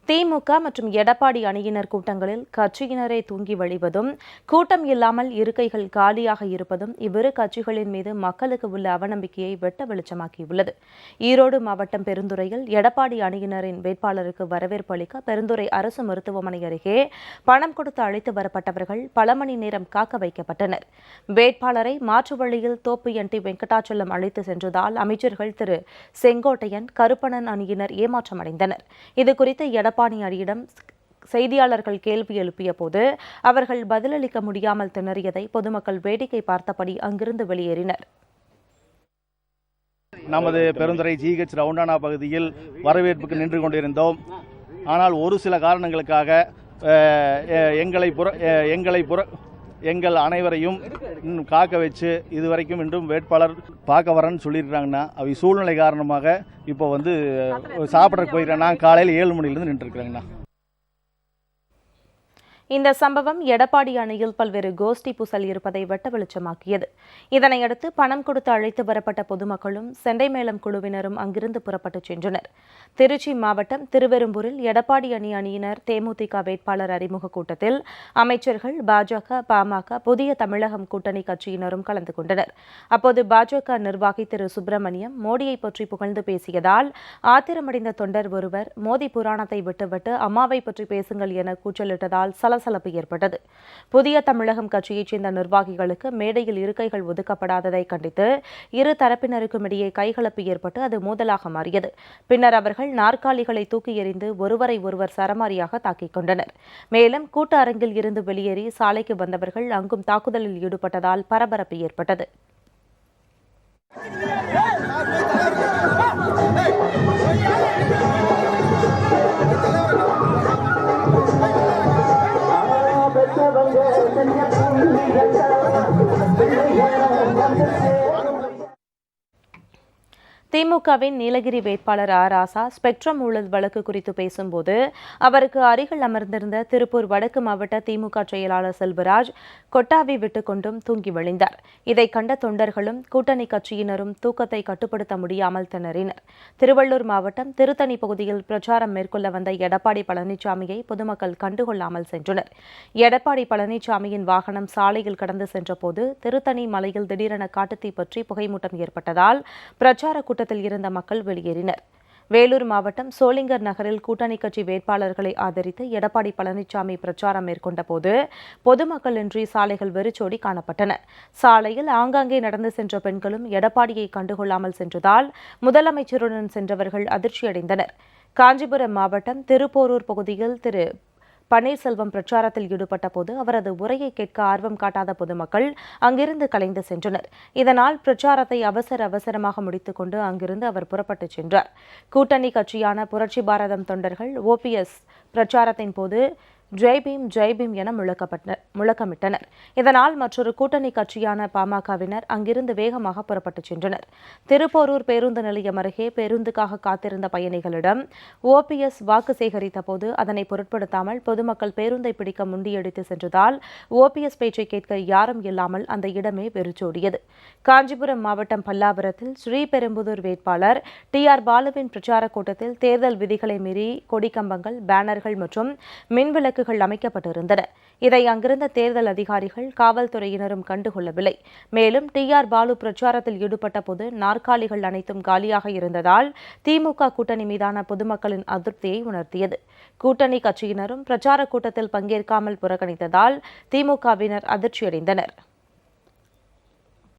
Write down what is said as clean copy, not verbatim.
திமுக மற்றும் எடப்பாடி அணியினர் கூட்டங்களில் கட்சியினரே தூங்கி வழிவதும், கூட்டம் இல்லாமல் இருக்கைகள் காலியாக இருப்பதும் இவ்விரு கட்சிகளின் மீது மக்களுக்கு உள்ள அவநம்பிக்கையை வெட்ட வெளிச்சமாக்கியுள்ளது. ஈரோடு மாவட்டம் பெருந்துறையில் எடப்பாடி அணியினரின் வேட்பாளருக்கு வரவேற்பு அளிக்க பெருந்துறை அரசு மருத்துவமனை அருகே பணம் கொடுத்து அழைத்து வரப்பட்டவர்கள் பல மணி நேரம் காக்க வைக்கப்பட்டனர். வேட்பாளரை மாற்று வழியில் தோப்பு என்.டி. வெங்கடாச்சலம் அழைத்து சென்றதால் அமைச்சர்கள் திரு செங்கோட்டையன், கருப்பணன் அணியினர் ஏமாற்றமடைந்தனர். இதுகுறித்து எடப்பாடி அணியிடம் செய்தியாளர்கள் கேள்வி எழுப்பிய போது அவர்கள் பதிலளிக்க முடியாமல் திணறியதை பொதுமக்கள் வேடிக்கை பார்த்தபடி அங்கிருந்து வெளியேறினர். நமது பெருந்துறை ஜிஹெச் ரவுண்டானா பகுதியில் வரவேற்புக்கு நின்று கொண்டிருந்தோம். ஆனால் ஒரு சில காரணங்களுக்காக எங்கள் அனைவரையும் காக்க வச்சு இதுவரைக்கும் இன்றும் வேட்பாளர் பார்க்க வரேன்னு சொல்லியிருக்காங்கன்னா அவை சூழ்நிலை காரணமாக இப்போ சாப்பிட்றதுக்கு போயிருக்கேன். நான் காலையில் 7 மணிலேருந்து நின்றுருக்குறேங்கண்ணா. இந்த சம்பவம் எடப்பாடி அணியில் பல்வேறு கோஷ்டி பூசல் இருப்பதை வெட்ட வெளிச்சமாக்கியது. இதனையடுத்து பணம் கொடுத்து அழைத்து வரப்பட்ட பொதுமக்களும் செண்டைமேளம் குழுவினரும் அங்கிருந்து புறப்பட்டுச் சென்றனர். திருச்சி மாவட்டம் திருவெரும்பூரில் எடப்பாடி அணியினர் தேமுதிக வேட்பாளர் அறிமுக கூட்டத்தில் அமைச்சர்கள், பாஜக, பாமக, புதிய தமிழகம் கூட்டணி கட்சியினரும் கலந்து கொண்டனர். அப்போது பாஜக நிர்வாகி திரு சுப்பிரமணியம் மோடியை பற்றி புகழ்ந்து பேசியதால் ஆத்திரமடைந்த தொண்டர் ஒருவர் மோடி புராணத்தை விட்டுவிட்டு அம்மாவை பற்றி பேசுங்கள் என கூச்சலிட்டதால் சலசலப்பு ஏற்பட்டது. புதிய தமிழகம் கட்சியைச் சேர்ந்த நிர்வாகிகளுக்கு மேடையில் இருக்கைகள் ஒதுக்கப்படாததை கண்டித்து இரு தரப்பினருக்கும் இடையே கைகலப்பு ஏற்பட்டு அது மோதலாக மாறியது. பின்னர் அவர்கள் நாற்காலிகளை தூக்கி எறிந்து ஒருவரை ஒருவர் சரமாரியாக தாக்கிக் கொண்டனர். மேலும் கூட்ட அரங்கில் இருந்து வெளியேறி சாலைக்கு வந்தவர்கள் அங்கும் தாக்குதலில் ஈடுபட்டதால் பரபரப்பு ஏற்பட்டது. திமுகவின் நீலகிரி வேட்பாளர் ராசா ஸ்பெக்ட்ரம் ஊழல் வழக்கு குறித்து பேசும்போது அவருக்கு அருகில் அமர்ந்திருந்த திருப்பூர் வடக்கு மாவட்ட திமுக செயலாளர் செல்வராஜ் கொட்டாவி விட்டுக் கொண்டும் தூங்கி விழுந்தார். இதை கண்ட தொண்டர்களும் கூட்டணி கட்சியினரும் தூக்கத்தை கட்டுப்படுத்த முடியாமல் திணறினர். திருவள்ளூர் மாவட்டம் திருத்தணி பகுதியில் பிரச்சாரம் மேற்கொள்ள வந்த எடப்பாடி பழனிசாமியை பொதுமக்கள் கண்டுகொள்ளாமல் சென்றனர். எடப்பாடி பழனிசாமியின் வாகனம் சாலையில் கடந்து சென்றபோது திருத்தணி மலையில் திடீரென காட்டுத்தீ பற்றி புகைமூட்டம் ஏற்பட்டதால் பிரச்சார கூட்டத்தில் இருந்த மக்கள் வெளியேறினர். வேலூர் மாவட்டம் சோளிங்கர் நகரில் கூட்டணி கட்சி வேட்பாளர்களை ஆதரித்து எடப்பாடி பழனிசாமி பிரச்சாரம் மேற்கொண்ட போது பொதுமக்களின்றி சாலைகள் வெறிச்சோடி காணப்பட்டன. சாலையில் ஆங்காங்கே நடந்து சென்ற பெண்களும் எடப்பாடியை கண்டுகொள்ளாமல் சென்றதால் முதலமைச்சருடன் சென்றவர்கள் அதிர்ச்சியடைந்தனர். காஞ்சிபுரம் மாவட்டம் திருப்போரூர் பகுதியில் திரு பன்னீர்செல்வம் பிரச்சாரத்தில் ஈடுபட்ட போது அவரது உரையை கேட்க ஆர்வம் காட்டாத பொதுமக்கள் அங்கிருந்து கலைந்து சென்றனர். இதனால் பிரச்சாரத்தை அவசரமாக முடித்துக் கொண்டு அங்கிருந்து அவர் புறப்பட்டுச் சென்றார். கூட்டணி கட்சியான புரட்சி பாரதம் தொண்டர்கள் OPS பிரச்சாரத்தின் போது ஜெய்பீம் என முழக்கமிட்டனர். இதனால் மற்றொரு கூட்டணி கட்சியான பாமகவினர் அங்கிருந்து வேகமாக புறப்பட்டுச் சென்றனர். திருப்போரூர் பேருந்து நிலையம் அருகே பேருந்துக்காக காத்திருந்த பயணிகளிடம் OPS வாக்கு சேகரித்த போது அதனை பொருட்படுத்தாமல் பொதுமக்கள் பேருந்தை பிடிக்க முண்டியடித்து சென்றதால் OPS பேச்சை கேட்க யாரும் இல்லாமல் அந்த இடமே வெறிச்சோடியது. காஞ்சிபுரம் மாவட்டம் பல்லாவரத்தில் ஸ்ரீபெரும்புதூர் வேட்பாளர் TR பாலுவின் பிரச்சார கூட்டத்தில் தேர்தல் விதிகளை மீறி கொடிக்கம்பங்கள், பேனர்கள் மற்றும் மின்விளக்கு அமைக்கப்பட்டிருந்தன. இதை அங்கிருந்த தேர்தல் அதிகாரிகள், காவல்துறையினரும் கண்டுகொள்ளவில்லை. மேலும் TR பாலு பிரச்சாரத்தில் ஈடுபட்ட போது நாற்காலிகள் அனைத்தும் காலியாக இருந்ததால் திமுக கூட்டணி மீதான பொதுமக்களின் அதிருப்தியை உணர்த்தியது. கூட்டணி கட்சியினரும் பிரச்சார கூட்டத்தில் பங்கேற்காமல் புறக்கணித்ததால் திமுகவினர் அதிர்ச்சியடைந்தனர்.